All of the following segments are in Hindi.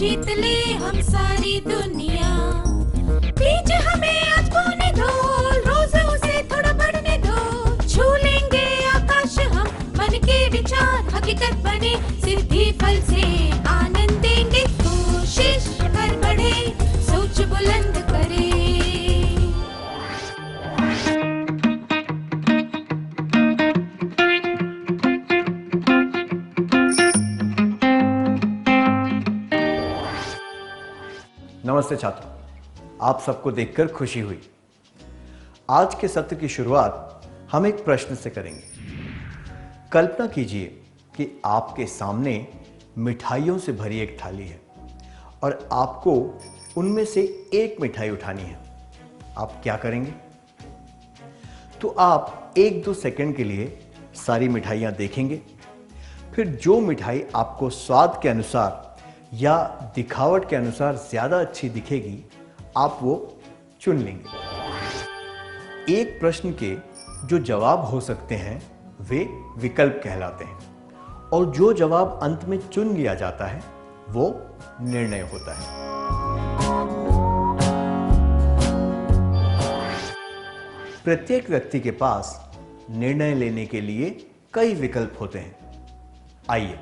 जीत ले हम सारी दुनिया। बीच हमें आज खोने दो, रोज उसे थोड़ा बढ़ने दो। छू लेंगे आकाश हम, मन के विचार हकीकत बने। सिद्धि फल से आनंद देंगे, कोशिश कर बढ़े, सोच बुलंद करे। नमस्ते छात्रों, आप सबको देखकर खुशी हुई। आज के सत्र की शुरुआत हम एक प्रश्न से करेंगे। कल्पना कीजिए कि आपके सामने मिठाइयों से भरी एक थाली है और आपको उनमें से एक मिठाई उठानी है। आप क्या करेंगे? तो आप 1-2 सेकंड के लिए सारी मिठाइयाँ देखेंगे, फिर जो मिठाई आपको स्वाद के अनुसार या दिखावट के अनुसार ज्यादा अच्छी दिखेगी, आप वो चुन लेंगे। एक प्रश्न के जो जवाब हो सकते हैं वे विकल्प कहलाते हैं, और जो जवाब अंत में चुन लिया जाता है वो निर्णय होता है। प्रत्येक व्यक्ति के पास निर्णय लेने के लिए कई विकल्प होते हैं। आइए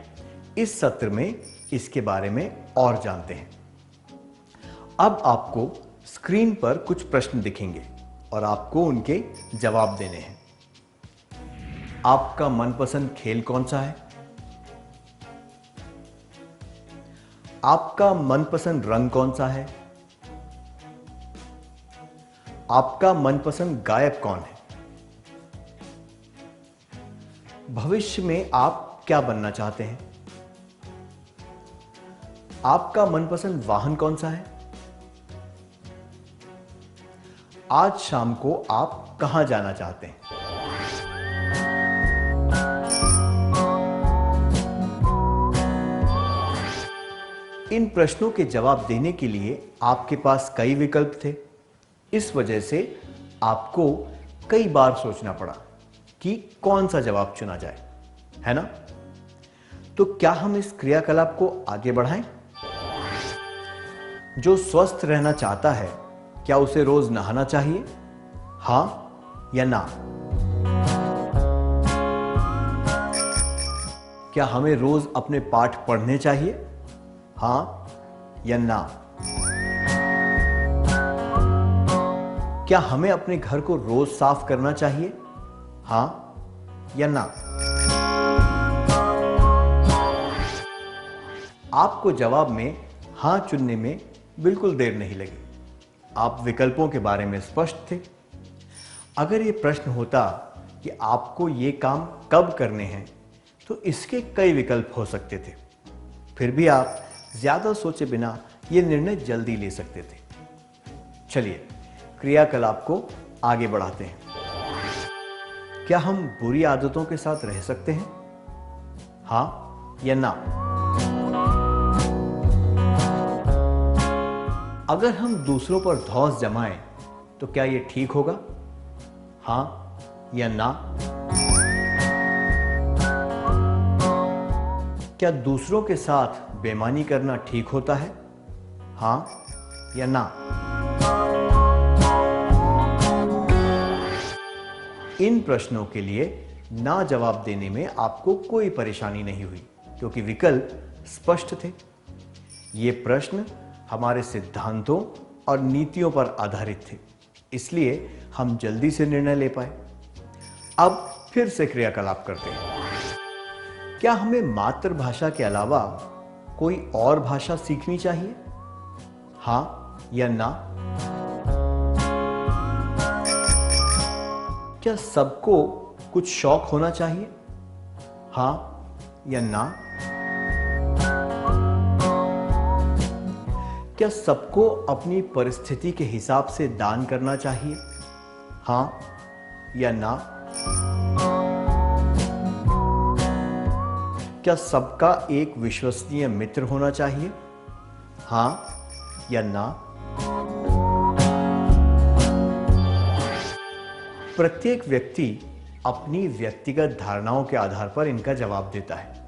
इस सत्र में इसके बारे में और जानते हैं। अब आपको स्क्रीन पर कुछ प्रश्न दिखेंगे और आपको उनके जवाब देने हैं। आपका मनपसंद खेल कौन सा है? आपका मनपसंद रंग कौन सा है? आपका मनपसंद गायक कौन है? भविष्य में आप क्या बनना चाहते हैं? आपका मनपसंद वाहन कौन सा है? आज शाम को आप कहां जाना चाहते हैं? इन प्रश्नों के जवाब देने के लिए आपके पास कई विकल्प थे। इस वजह से आपको कई बार सोचना पड़ा कि कौन सा जवाब चुना जाए, है ना? तो क्या हम इस क्रियाकलाप को आगे बढ़ाएं? जो स्वस्थ रहना चाहता है, क्या उसे रोज नहाना चाहिए? हां या ना? क्या हमें रोज अपने पाठ पढ़ने चाहिए? हां या ना? क्या हमें अपने घर को रोज साफ करना चाहिए? हां या ना? आपको जवाब में हां चुनने में बिल्कुल देर नहीं लगी। आप विकल्पों के बारे में स्पष्ट थे। अगर यह प्रश्न होता कि आपको ये काम कब करने हैं, तो इसके कई विकल्प हो सकते थे। फिर भी आप ज्यादा सोचे बिना यह निर्णय जल्दी ले सकते थे। चलिए क्रियाकलाप को आगे बढ़ाते हैं। क्या हम बुरी आदतों के साथ रह सकते हैं? हां या ना? अगर हम दूसरों पर धौंस जमाएं तो क्या यह ठीक होगा? हां या ना? क्या दूसरों के साथ बेईमानी करना ठीक होता है? हां या ना? इन प्रश्नों के लिए ना जवाब देने में आपको कोई परेशानी नहीं हुई, क्योंकि विकल्प स्पष्ट थे। ये प्रश्न हमारे सिद्धांतों और नीतियों पर आधारित थे, इसलिए हम जल्दी से निर्णय ले पाए। अब फिर से क्रियाकलाप करते हैं। क्या हमें मातृभाषा के अलावा कोई और भाषा सीखनी चाहिए? हां या ना? क्या सबको कुछ शौक होना चाहिए? हां या ना? क्या सबको अपनी परिस्थिति के हिसाब से दान करना चाहिए? हां या ना? क्या सबका एक विश्वसनीय मित्र होना चाहिए? हां या ना? प्रत्येक व्यक्ति अपनी व्यक्तिगत धारणाओं के आधार पर इनका जवाब देता है।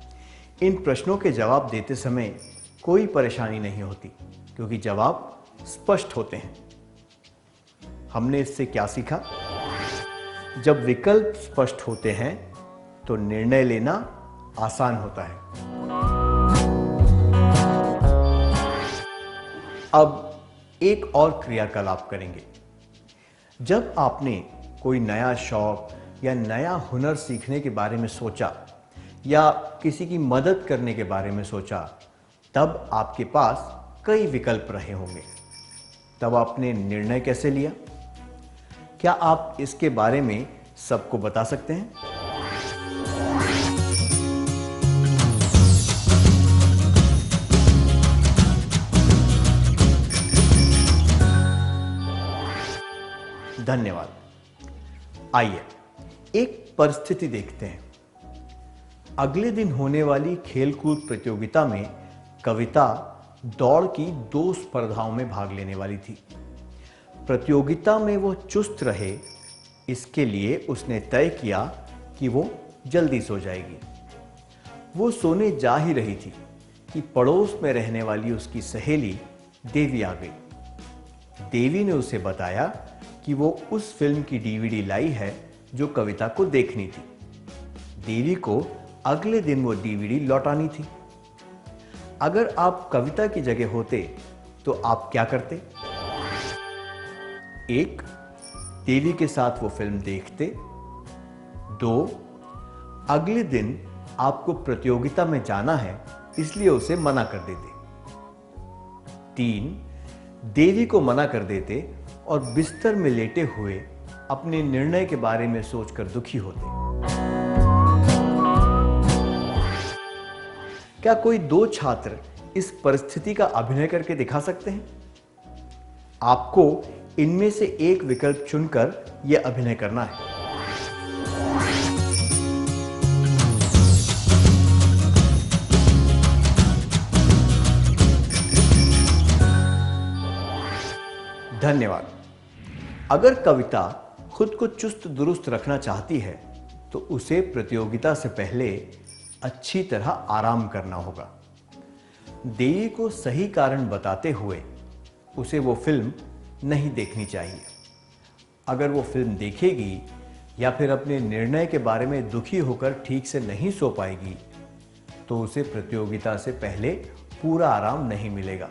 इन प्रश्नों के जवाब देते समय कोई परेशानी नहीं होती क्योंकि जवाब स्पष्ट होते हैं। हमने इससे क्या सीखा? जब विकल्प स्पष्ट होते हैं तो निर्णय लेना आसान होता है। अब एक और क्रियाकलाप करेंगे। जब आपने कोई नया शौक या नया हुनर सीखने के बारे में सोचा या किसी की मदद करने के बारे में सोचा, तब आपके पास कई विकल्प रहे होंगे। तब आपने निर्णय कैसे लिया? क्या आप इसके बारे में सबको बता सकते हैं? धन्यवाद। आइए एक परिस्थिति देखते हैं। अगले दिन होने वाली खेलकूद प्रतियोगिता में कविता दौड़ की 2 स्पर्धाओं में भाग लेने वाली थी। प्रतियोगिता में वो चुस्त रहे, इसके लिए उसने तय किया कि वो जल्दी सो जाएगी। वो सोने जा ही रही थी कि पड़ोस में रहने वाली उसकी सहेली देवी आ गई। देवी ने उसे बताया कि वो उस फिल्म की डीवीडी लाई है जो कविता को देखनी थी। देवी को अगले दिन वो डीवीडी लौटानी थी। अगर आप कविता की जगह होते तो आप क्या करते? 1. देवी के साथ वो फिल्म देखते। 2. अगले दिन आपको प्रतियोगिता में जाना है इसलिए उसे मना कर देते। 3. देवी को मना कर देते और बिस्तर में लेटे हुए अपने निर्णय के बारे में सोचकर दुखी होते। क्या कोई 2 छात्र इस परिस्थिति का अभिनय करके दिखा सकते हैं? आपको इनमें से एक विकल्प चुनकर यह अभिनय करना है। धन्यवाद। अगर कविता खुद को चुस्त दुरुस्त रखना चाहती है तो उसे प्रतियोगिता से पहले अच्छी तरह आराम करना होगा। देवी को सही कारण बताते हुए उसे वो फिल्म नहीं देखनी चाहिए। अगर वो फिल्म देखेगी या फिर अपने निर्णय के बारे में दुखी होकर ठीक से नहीं सो पाएगी तो उसे प्रतियोगिता से पहले पूरा आराम नहीं मिलेगा।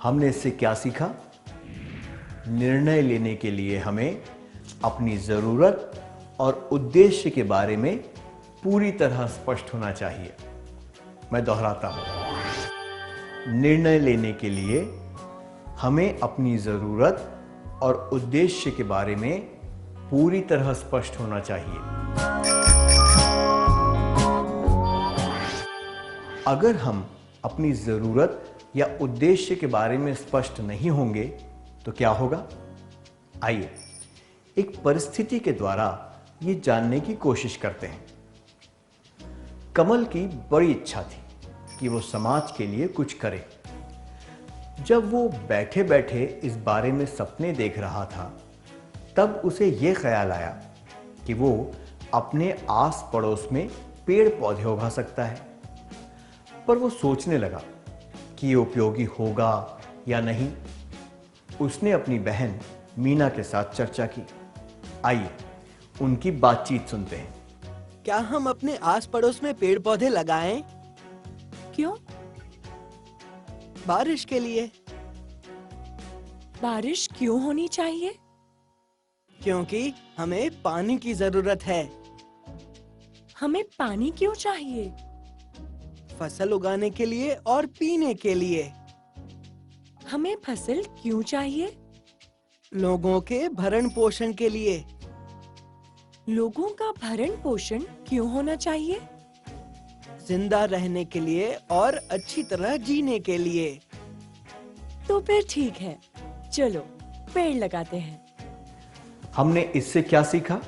हमने इससे क्या सीखा? निर्णय लेने के लिए हमें अपनी जरूरत और उद्देश्य के बारे में पूरी तरह स्पष्ट होना चाहिए। मैं दोहराता हूं, निर्णय लेने के लिए हमें अपनी जरूरत और उद्देश्य के बारे में पूरी तरह स्पष्ट होना चाहिए। अगर हम अपनी जरूरत या उद्देश्य के बारे में स्पष्ट नहीं होंगे तो क्या होगा? आइए एक परिस्थिति के द्वारा ये जानने की कोशिश करते हैं। कमल की बड़ी इच्छा थी कि वो समाज के लिए कुछ करे। जब वो बैठे बैठे इस बारे में सपने देख रहा था तब उसे ये ख्याल आया कि वो अपने आस पड़ोस में पेड़ पौधे उगा सकता है। पर वो सोचने लगा कि ये उपयोगी होगा या नहीं। उसने अपनी बहन मीना के साथ चर्चा की। आइए उनकी बातचीत सुनते हैं। क्या हम अपने आस पड़ोस में पेड़ पौधे लगाएं? क्यों? बारिश के लिए। बारिश क्यों होनी चाहिए? क्योंकि हमें पानी की जरूरत है। हमें पानी क्यों चाहिए? फसल उगाने के लिए और पीने के लिए। हमें फसल क्यों चाहिए? लोगों के भरण पोषण के लिए। लोगों का भरण पोषण क्यों होना चाहिए? जिंदा रहने के लिए और अच्छी तरह जीने के लिए। तो फिर ठीक है, चलो पेड़ लगाते हैं। हमने इससे क्या सीखा?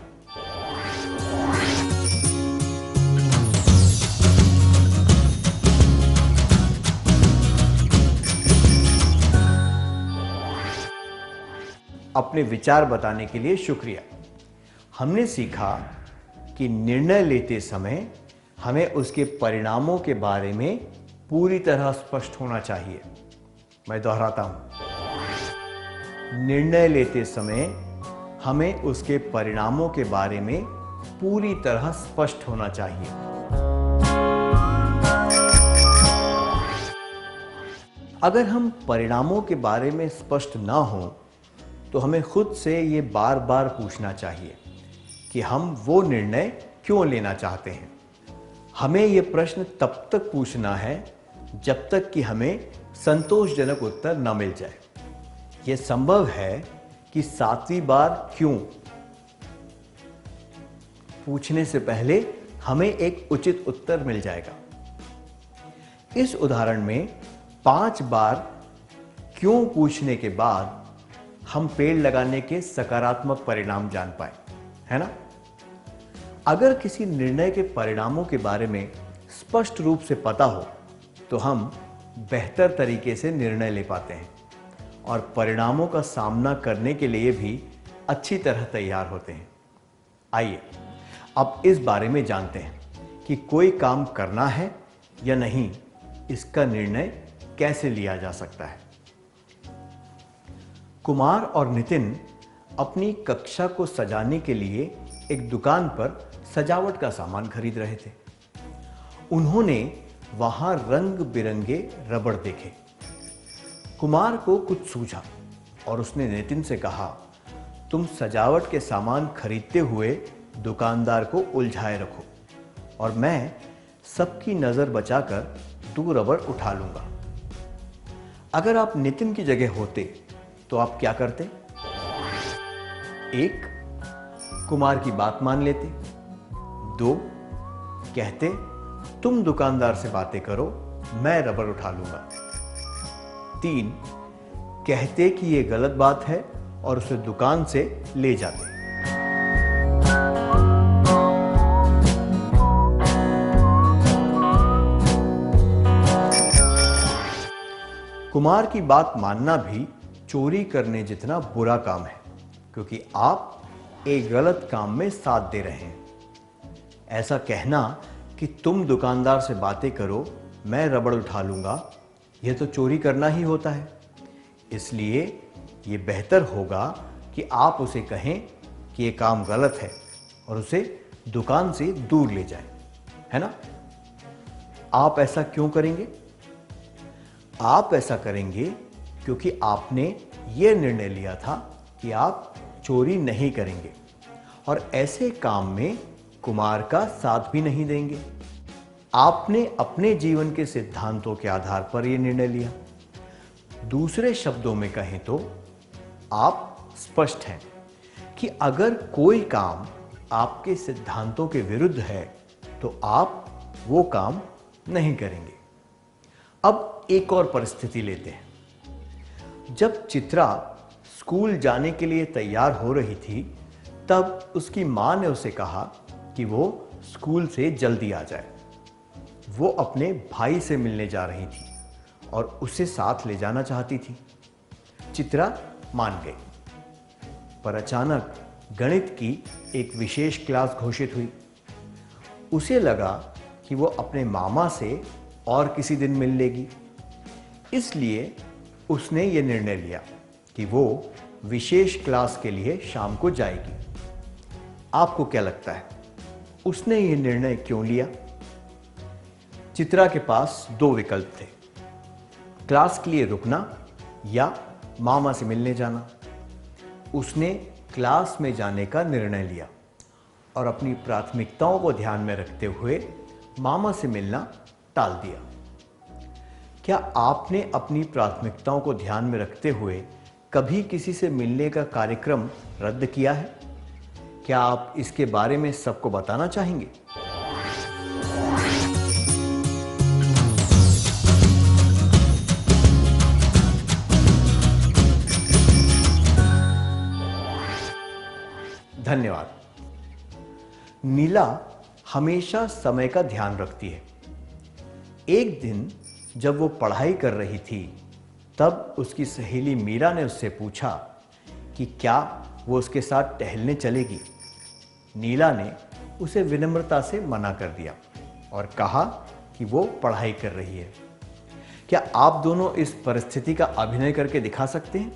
अपने विचार बताने के लिए शुक्रिया। हमने सीखा कि निर्णय लेते समय हमें उसके परिणामों के बारे में पूरी तरह स्पष्ट होना चाहिए। मैं दोहराता हूं, निर्णय लेते समय हमें उसके परिणामों के बारे में पूरी तरह स्पष्ट होना चाहिए। अगर हम परिणामों के बारे में स्पष्ट ना हो तो हमें खुद से ये बार बार पूछना चाहिए कि हम वो निर्णय क्यों लेना चाहते हैं। हमें ये प्रश्न तब तक पूछना है जब तक कि हमें संतोषजनक उत्तर न मिल जाए। यह संभव है कि 7वीं बार क्यों पूछने से पहले हमें एक उचित उत्तर मिल जाएगा। इस उदाहरण में 5 बार क्यों पूछने के बाद हम पेड़ लगाने के सकारात्मक परिणाम जान पाए, है ना? अगर किसी निर्णय के परिणामों के बारे में स्पष्ट रूप से पता हो तो हम बेहतर तरीके से निर्णय ले पाते हैं और परिणामों का सामना करने के लिए भी अच्छी तरह तैयार होते हैं। आइए अब इस बारे में जानते हैं कि कोई काम करना है या नहीं, इसका निर्णय कैसे लिया जा सकता है। कुमार और नितिन अपनी कक्षा को सजाने के लिए एक दुकान पर सजावट का सामान खरीद रहे थे। उन्होंने वहां रंग बिरंगे रबड़ देखे। कुमार को कुछ सूझा और उसने नितिन से कहा, तुम सजावट के सामान खरीदते हुए दुकानदार को उलझाए रखो और मैं सबकी नजर बचाकर 2 रबड़ उठा लूंगा। अगर आप नितिन की जगह होते तो आप क्या करते? 1. कुमार की बात मान लेते। 2. कहते, तुम दुकानदार से बातें करो, मैं रबड़ उठा लूंगा। 3. कहते कि यह गलत बात है और उसे दुकान से ले जाते। कुमार की बात मानना भी चोरी करने जितना बुरा काम है, क्योंकि आप एक गलत काम में साथ दे रहे हैं। ऐसा कहना कि तुम दुकानदार से बातें करो, मैं रबड़ उठा लूंगा, यह तो चोरी करना ही होता है। इसलिए यह बेहतर होगा कि आप उसे कहें कि यह काम गलत है और उसे दुकान से दूर ले जाएं, है ना? आप ऐसा क्यों करेंगे? आप ऐसा करेंगे क्योंकि आपने यह निर्णय लिया था कि आप चोरी नहीं करेंगे और ऐसे काम में कुमार का साथ भी नहीं देंगे। आपने अपने जीवन के सिद्धांतों के आधार पर यह निर्णय लिया। दूसरे शब्दों में कहें तो आप स्पष्ट हैं कि अगर कोई काम आपके सिद्धांतों के विरुद्ध है तो आप वो काम नहीं करेंगे। अब एक और परिस्थिति लेते हैं। जब चित्रा स्कूल जाने के लिए तैयार हो रही थी, तब उसकी मां ने उसे कहा कि वो स्कूल से जल्दी आ जाए। वो अपने भाई से मिलने जा रही थी और उसे साथ ले जाना चाहती थी। चित्रा मान गई, पर अचानक गणित की एक विशेष क्लास घोषित हुई। उसे लगा कि वो अपने मामा से और किसी दिन मिल लेगी, इसलिए उसने ये निर्णय लिया कि वो विशेष क्लास के लिए शाम को जाएगी। आपको क्या लगता है, उसने ये निर्णय क्यों लिया? चित्रा के पास 2 विकल्प थे, क्लास के लिए रुकना या मामा से मिलने जाना। उसने क्लास में जाने का निर्णय लिया और अपनी प्राथमिकताओं को ध्यान में रखते हुए मामा से मिलना टाल दिया। क्या आपने अपनी प्राथमिकताओं को ध्यान में रखते हुए कभी किसी से मिलने का कार्यक्रम रद्द किया है? क्या आप इसके बारे में सबको बताना चाहेंगे? धन्यवाद। नीला हमेशा समय का ध्यान रखती है। एक दिन जब वो पढ़ाई कर रही थी, तब उसकी सहेली मीरा ने उससे पूछा कि क्या वो उसके साथ टहलने चलेगी। नीला ने उसे विनम्रता से मना कर दिया और कहा कि वो पढ़ाई कर रही है। क्या आप दोनों इस परिस्थिति का अभिनय करके दिखा सकते हैं?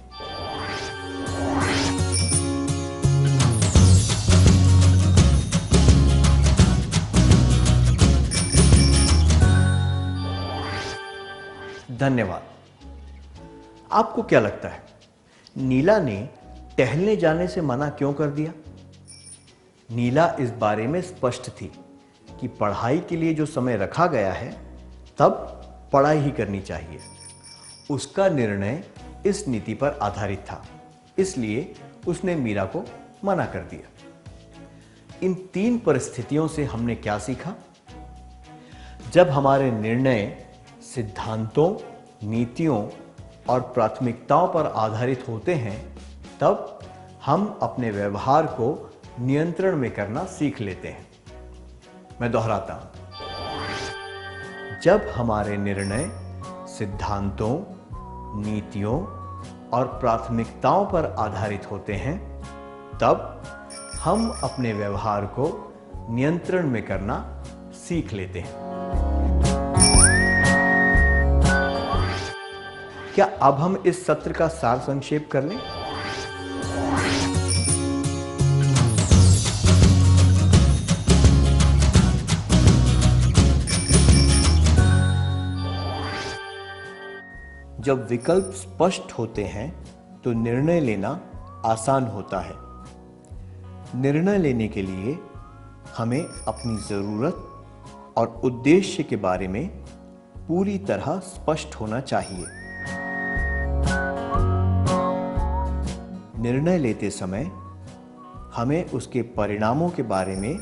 धन्यवाद। आपको क्या लगता है, नीला ने टहलने जाने से मना क्यों कर दिया? नीला इस बारे में स्पष्ट थी कि पढ़ाई के लिए जो समय रखा गया है तब पढ़ाई ही करनी चाहिए। उसका निर्णय इस नीति पर आधारित था, इसलिए उसने मीरा को मना कर दिया। इन 3 परिस्थितियों से हमने क्या सीखा? जब हमारे निर्णय सिद्धांतों, नीतियों और प्राथमिकताओं पर आधारित होते हैं, तब हम अपने व्यवहार को नियंत्रण में करना सीख लेते हैं। मैं दोहराता हूं, जब हमारे निर्णय सिद्धांतों, नीतियों और प्राथमिकताओं पर आधारित होते हैं, तब हम अपने व्यवहार को नियंत्रण में करना सीख लेते हैं। क्या अब हम इस सत्र का सार संक्षेप कर लें? जब विकल्प स्पष्ट होते हैं तो निर्णय लेना आसान होता है। निर्णय लेने के लिए हमें अपनी जरूरत और उद्देश्य के बारे में पूरी तरह स्पष्ट होना चाहिए। निर्णय लेते समय हमें उसके परिणामों के बारे में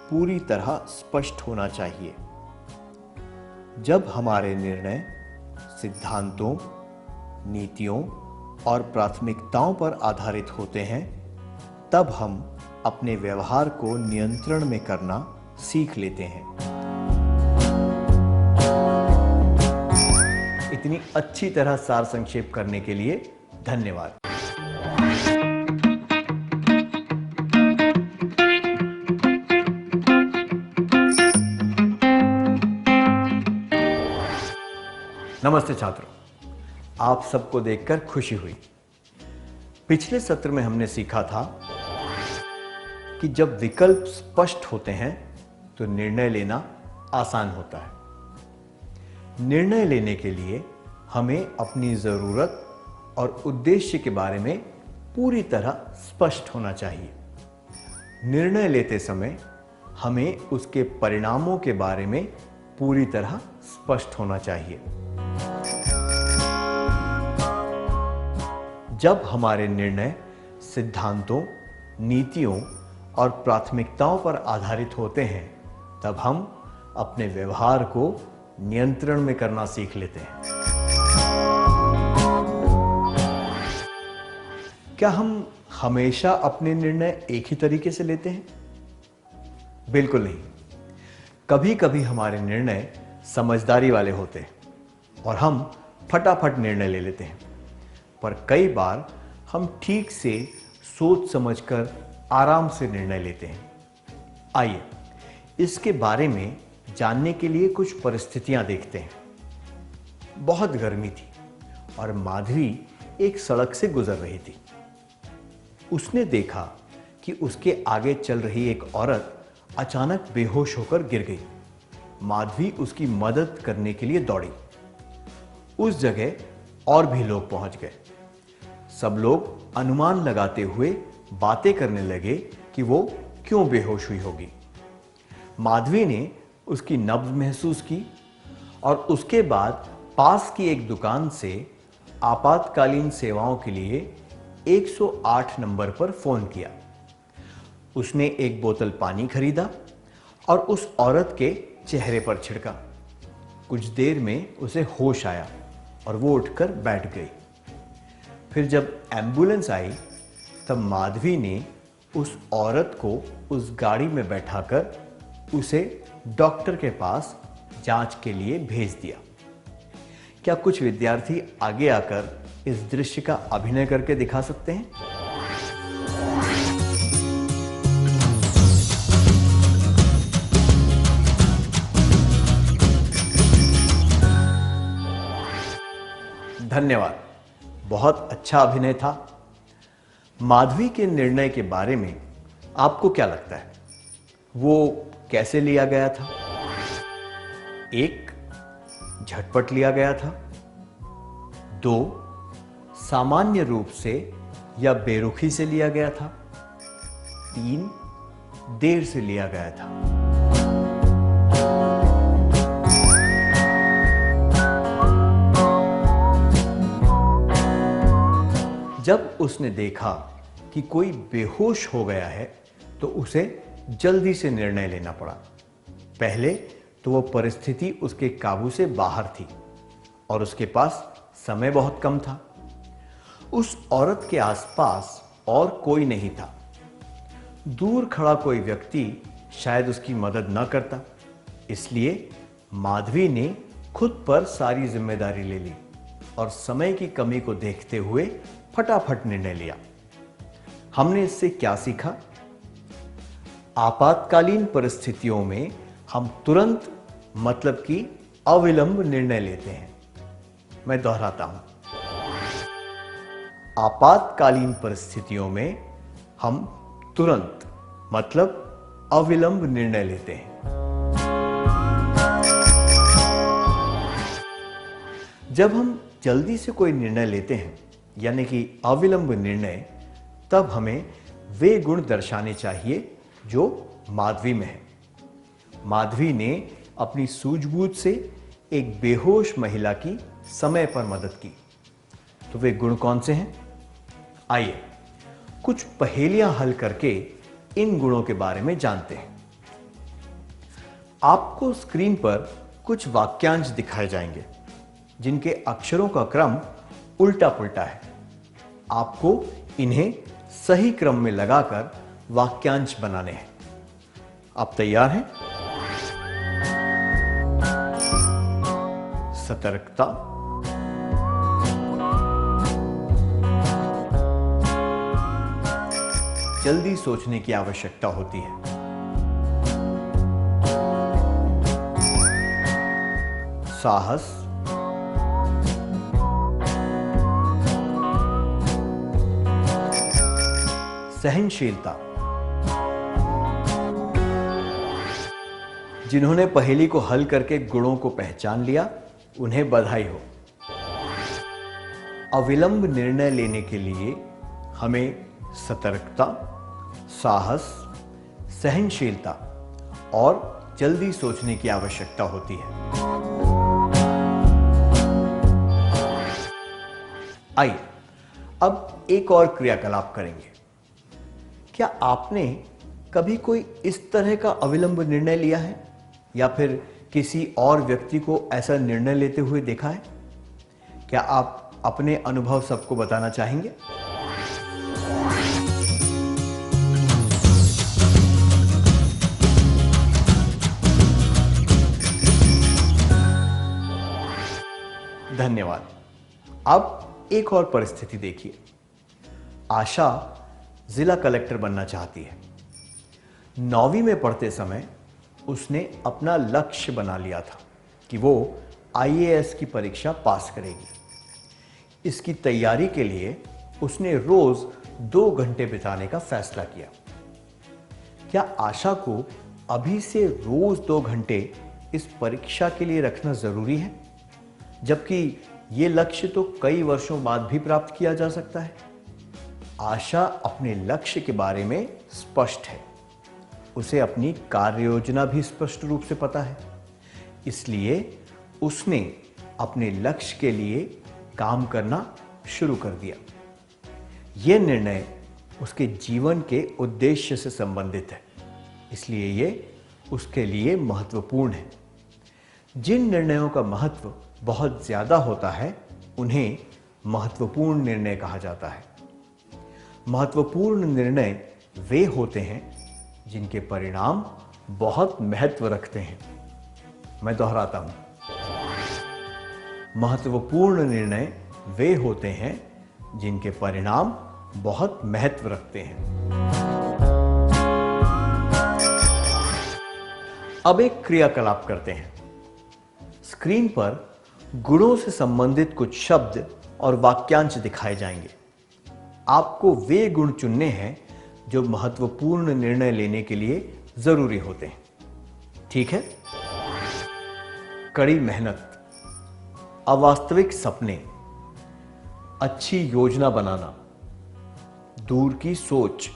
पूरी तरह स्पष्ट होना चाहिए। जब हमारे निर्णय सिद्धांतों, नीतियों और प्राथमिकताओं पर आधारित होते हैं, तब हम अपने व्यवहार को नियंत्रण में करना सीख लेते हैं। इतनी अच्छी तरह सार संक्षेप करने के लिए धन्यवाद। नमस्ते छात्रों, आप सबको देखकर खुशी हुई। पिछले सत्र में हमने सीखा था कि जब विकल्प स्पष्ट होते हैं तो निर्णय लेना आसान होता है। निर्णय लेने के लिए हमें अपनी जरूरत और उद्देश्य के बारे में पूरी तरह स्पष्ट होना चाहिए। निर्णय लेते समय हमें उसके परिणामों के बारे में पूरी तरह स्पष्ट होना चाहिए। जब हमारे निर्णय सिद्धांतों, नीतियों और प्राथमिकताओं पर आधारित होते हैं, तब हम अपने व्यवहार को नियंत्रण में करना सीख लेते हैं। क्या हम हमेशा अपने निर्णय एक ही तरीके से लेते हैं? बिल्कुल नहीं। कभी कभी हमारे निर्णय समझदारी वाले होते हैं और हम फटाफट निर्णय ले लेते हैं, पर कई बार हम ठीक से सोच समझकर आराम से निर्णय लेते हैं। आइए इसके बारे में जानने के लिए कुछ परिस्थितियां देखते हैं। बहुत गर्मी थी और माधवी एक सड़क से गुजर रही थी। उसने देखा कि उसके आगे चल रही एक औरत अचानक बेहोश होकर गिर गई। माधवी उसकी मदद करने के लिए दौड़ी। उस जगह और भी लोग पहुंच गए। सब लोग अनुमान लगाते हुए बातें करने लगे कि वो क्यों बेहोश हुई होगी। माधवी ने उसकी नब्ज महसूस की और उसके बाद पास की एक दुकान से आपातकालीन सेवाओं के लिए 108 नंबर पर फोन किया। उसने एक बोतल पानी खरीदा और उस औरत के चेहरे पर छिड़का। कुछ देर में उसे होश आया और वो उठकर बैठ गई। फिर जब एम्बुलेंस आई तब माधवी ने उस औरत को उस गाड़ी में बैठाकर उसे डॉक्टर के पास जांच के लिए भेज दिया। क्या कुछ विद्यार्थी आगे आकर इस दृश्य का अभिनय करके दिखा सकते हैं? धन्यवाद। बहुत अच्छा अभिनय था। माधवी के निर्णय के बारे में आपको क्या लगता है? वो कैसे लिया गया था? 1. झटपट लिया गया था। 2. सामान्य रूप से या बेरुखी से लिया गया था। 3. देर से लिया गया था। जब उसने देखा कि कोई बेहोश हो गया है तो उसे जल्दी से निर्णय लेना पड़ा। पहले तो वो परिस्थिति उसके काबू से बाहर थी और उसके पास समय बहुत कम था। उस औरत के आसपास और कोई नहीं था। दूर खड़ा कोई व्यक्ति शायद उसकी मदद न करता। इसलिए माधवी ने खुद पर सारी जिम्मेदारी ले ली और समय की कमी को देखते हुए फटाफट निर्णय लिया। हमने इससे क्या सीखा? आपातकालीन परिस्थितियों में हम तुरंत मतलब कि अविलंब निर्णय लेते हैं। मैं दोहराता हूं, आपातकालीन परिस्थितियों में हम तुरंत मतलब अविलंब निर्णय लेते हैं। जब हम जल्दी से कोई निर्णय लेते हैं यानी कि अविलंब निर्णय, तब हमें वे गुण दर्शाने चाहिए जो माधवी में है। माधवी ने अपनी सूझबूझ से एक बेहोश महिला की समय पर मदद की। तो वे गुण कौन से हैं? आइए कुछ पहेलियां हल करके इन गुणों के बारे में जानते हैं। आपको स्क्रीन पर कुछ वाक्यांश दिखाए जाएंगे जिनके अक्षरों का क्रम उल्टा पुल्टा है। आपको इन्हें सही क्रम में लगाकर वाक्यांश बनाने हैं। आप तैयार हैं? सतर्कता, जल्दी सोचने की आवश्यकता होती है। साहस, सहनशीलता। जिन्होंने पहेली को हल करके गुणों को पहचान लिया, उन्हें बधाई हो। अविलंब निर्णय लेने के लिए हमें सतर्कता, साहस, सहनशीलता और जल्दी सोचने की आवश्यकता होती है। आइए अब एक और क्रियाकलाप करेंगे। क्या आपने कभी कोई इस तरह का अविलंब निर्णय लिया है या फिर किसी और व्यक्ति को ऐसा निर्णय लेते हुए देखा है? क्या आप अपने अनुभव सबको बताना चाहेंगे? धन्यवाद। अब एक और परिस्थिति देखिए। आशा जिला कलेक्टर बनना चाहती है। 9वीं में पढ़ते समय उसने अपना लक्ष्य बना लिया था कि वो IAS की परीक्षा पास करेगी। इसकी तैयारी के लिए उसने रोज 2 घंटे बिताने का फैसला किया। क्या आशा को अभी से रोज 2 घंटे इस परीक्षा के लिए रखना जरूरी है, जबकि ये लक्ष्य तो कई वर्षों बाद भी प्राप्त किया जा सकता है? आशा अपने लक्ष्य के बारे में स्पष्ट है। उसे अपनी कार्य योजना भी स्पष्ट रूप से पता है। इसलिए उसने अपने लक्ष्य के लिए काम करना शुरू कर दिया। यह निर्णय उसके जीवन के उद्देश्य से संबंधित है, इसलिए यह उसके लिए महत्वपूर्ण है। जिन निर्णयों का महत्व बहुत ज्यादा होता है उन्हें महत्वपूर्ण निर्णय कहा जाता है। महत्वपूर्ण निर्णय वे होते हैं जिनके परिणाम बहुत महत्व रखते हैं। मैं दोहराता हूं, महत्वपूर्ण निर्णय वे होते हैं जिनके परिणाम बहुत महत्व रखते हैं। अब एक क्रियाकलाप करते हैं। स्क्रीन पर गुणों से संबंधित कुछ शब्द और वाक्यांश दिखाए जाएंगे। आपको वे गुण चुनने हैं जो महत्वपूर्ण निर्णय लेने के लिए जरूरी होते हैं। ठीक है? कड़ी मेहनत, अवास्तविक सपने, अच्छी योजना बनाना, दूर की सोच,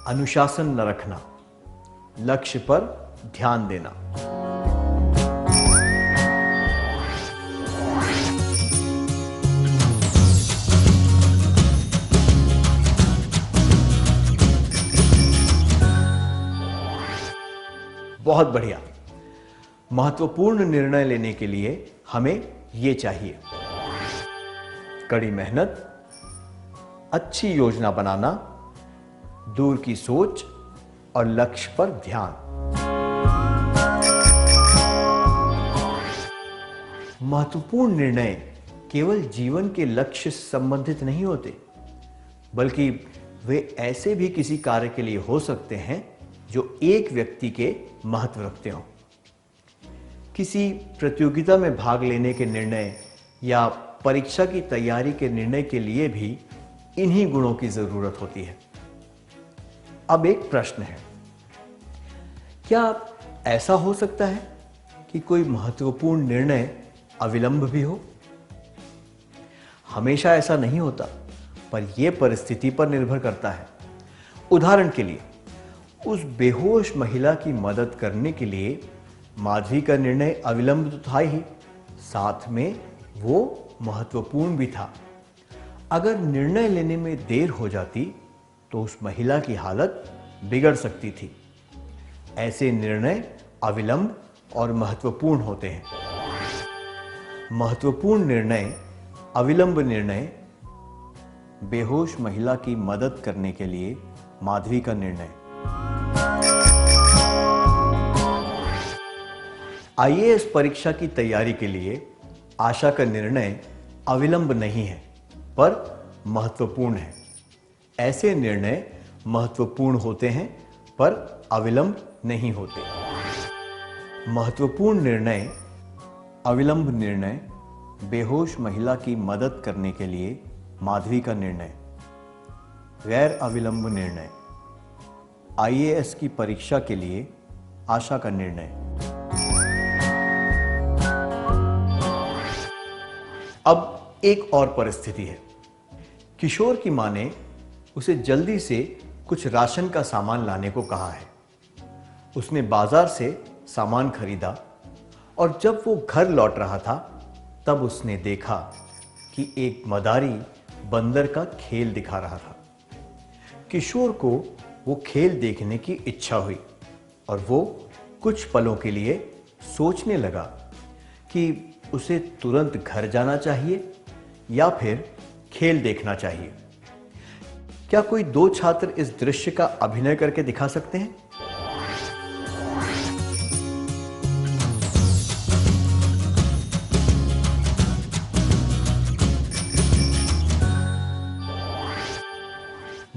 अनुशासन न रखना, लक्ष्य पर ध्यान देना। बहुत बढ़िया। महत्वपूर्ण निर्णय लेने के लिए हमें यह चाहिए: कड़ी मेहनत, अच्छी योजना बनाना, दूर की सोच और लक्ष्य पर ध्यान। महत्वपूर्ण निर्णय केवल जीवन के लक्ष्य से संबंधित नहीं होते, बल्कि वे ऐसे भी किसी कार्य के लिए हो सकते हैं जो एक व्यक्ति के महत्व रखते हों। किसी प्रतियोगिता में भाग लेने के निर्णय या परीक्षा की तैयारी के निर्णय के लिए भी इन्हीं गुणों की जरूरत होती है। अब एक प्रश्न है, क्या ऐसा हो सकता है कि कोई महत्वपूर्ण निर्णय अविलंब भी हो? हमेशा ऐसा नहीं होता, पर यह परिस्थिति पर निर्भर करता है। उदाहरण के लिए, उस बेहोश महिला की मदद करने के लिए माधवी का निर्णय अविलंब तो था ही, साथ में वो महत्वपूर्ण भी था। अगर निर्णय लेने में देर हो जाती तो उस महिला की हालत बिगड़ सकती थी। ऐसे निर्णय अविलंब और महत्वपूर्ण होते हैं। महत्वपूर्ण निर्णय, अविलंब निर्णय, बेहोश महिला की मदद करने के लिए माधवी का निर्णय। आईएएस परीक्षा की तैयारी के लिए आशा का निर्णय अविलंब नहीं है, पर महत्वपूर्ण है। ऐसे निर्णय महत्वपूर्ण होते हैं, पर अविलंब नहीं होते। महत्वपूर्ण निर्णय, अविलंब निर्णय, बेहोश महिला की मदद करने के लिए माधवी का निर्णय। गैर अविलंब निर्णय, आईएएस की परीक्षा के लिए आशा का निर्णय। अब एक और परिस्थिति है। किशोर की मां ने उसे जल्दी से कुछ राशन का सामान लाने को कहा है। उसने बाजार से सामान खरीदा और जब वो घर लौट रहा था, तब उसने देखा कि एक मदारी बंदर का खेल दिखा रहा था। किशोर को वो खेल देखने की इच्छा हुई और वो कुछ पलों के लिए सोचने लगा कि उसे तुरंत घर जाना चाहिए या फिर खेल देखना चाहिए। क्या कोई दो छात्र इस दृश्य का अभिनय करके दिखा सकते हैं?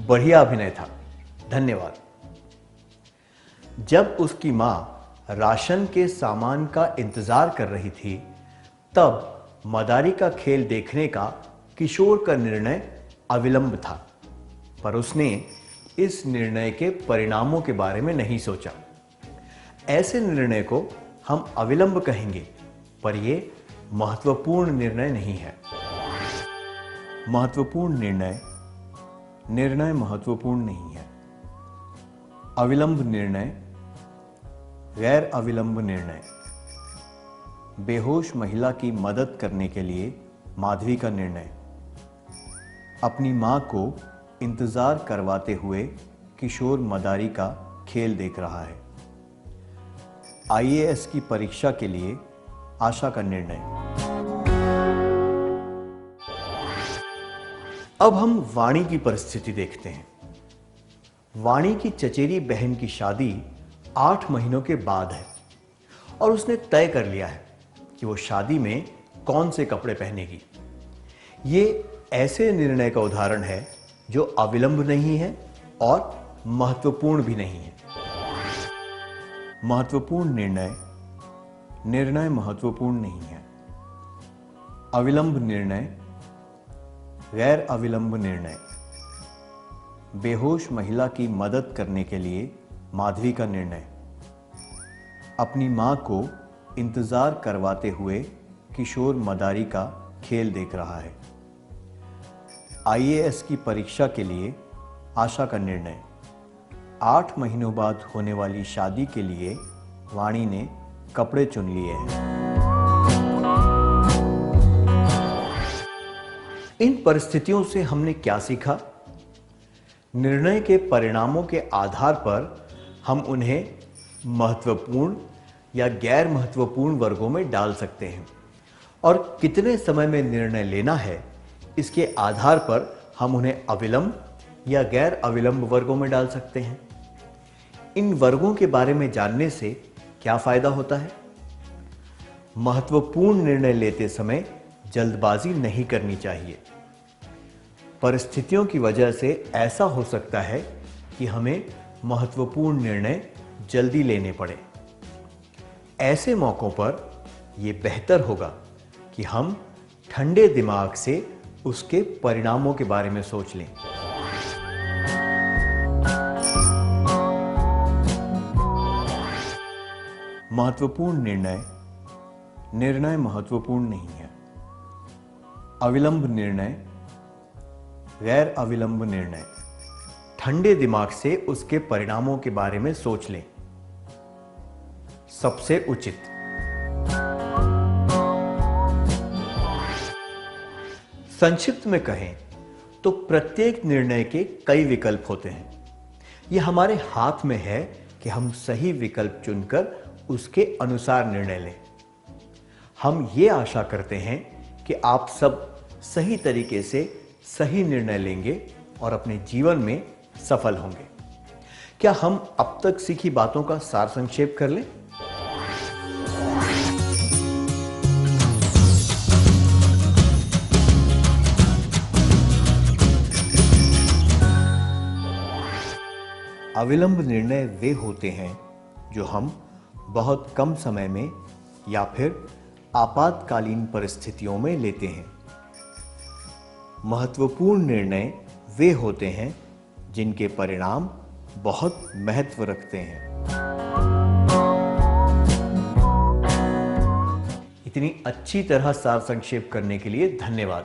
बढ़िया अभिनय था, धन्यवाद। जब उसकी मां राशन के सामान का इंतजार कर रही थी, तब मदारी का खेल देखने का किशोर का निर्णय अविलंब था, पर उसने इस निर्णय के परिणामों के बारे में नहीं सोचा। ऐसे निर्णय को हम अविलंब कहेंगे, पर यह महत्वपूर्ण निर्णय नहीं है। महत्वपूर्ण निर्णय, निर्णय महत्वपूर्ण नहीं है। अविलंब निर्णय, गैर अविलंब निर्णय, बेहोश महिला की मदद करने के लिए माधवी का निर्णय। अपनी मां को इंतजार करवाते हुए किशोर मदारी का खेल देख रहा है। आईएएस की परीक्षा के लिए आशा का निर्णय। अब हम वाणी की परिस्थिति देखते हैं। वाणी की चचेरी बहन की शादी 8 महीनों के बाद है और उसने तय कर लिया है कि वो शादी में कौन से कपड़े पहनेगी। ये ऐसे निर्णय का उदाहरण है जो अविलंब नहीं है और महत्वपूर्ण भी नहीं है। महत्वपूर्ण निर्णय, निर्णय महत्वपूर्ण नहीं है। अविलंब निर्णय, गैर अविलंब निर्णय। बेहोश महिला की मदद करने के लिए माधवी का निर्णय। अपनी मां को इंतजार करवाते हुए किशोर मदारी का खेल देख रहा है। आईएएस की परीक्षा के लिए आशा का निर्णय। 8 महीनों बाद होने वाली शादी के लिए वाणी ने कपड़े चुन लिए हैं। इन परिस्थितियों से हमने क्या सीखा? निर्णय के परिणामों के आधार पर हम उन्हें महत्वपूर्ण या गैर महत्वपूर्ण वर्गों में डाल सकते हैं और कितने समय में निर्णय लेना है इसके आधार पर हम उन्हें अविलंब या गैर अविलंब वर्गों में डाल सकते हैं। इन वर्गों के बारे में जानने से क्या फायदा होता है? महत्वपूर्ण निर्णय लेते समय जल्दबाजी नहीं करनी चाहिए। परिस्थितियों की वजह से ऐसा हो सकता है कि हमें महत्वपूर्ण निर्णय जल्दी लेने पड़े। ऐसे मौकों पर यह बेहतर होगा कि हम ठंडे दिमाग से उसके परिणामों के बारे में सोच लें। महत्वपूर्ण निर्णय महत्वपूर्ण नहीं है। अविलंब निर्णय, गैर अविलंब निर्णय। ठंडे दिमाग से उसके परिणामों के बारे में सोच लें। सबसे उचित। संक्षिप्त में कहें तो प्रत्येक निर्णय के कई विकल्प होते हैं। यह हमारे हाथ में है कि हम सही विकल्प चुनकर उसके अनुसार निर्णय लें। हम ये आशा करते हैं कि आप सब सही तरीके से सही निर्णय लेंगे और अपने जीवन में सफल होंगे। क्या हम अब तक सीखी बातों का सार संक्षेप कर लें? अविलंब निर्णय वे होते हैं जो हम बहुत कम समय में या फिर आपातकालीन परिस्थितियों में लेते हैं। महत्वपूर्ण निर्णय वे होते हैं जिनके परिणाम बहुत महत्व रखते हैं। इतनी अच्छी तरह सार संक्षेप करने के लिए धन्यवाद।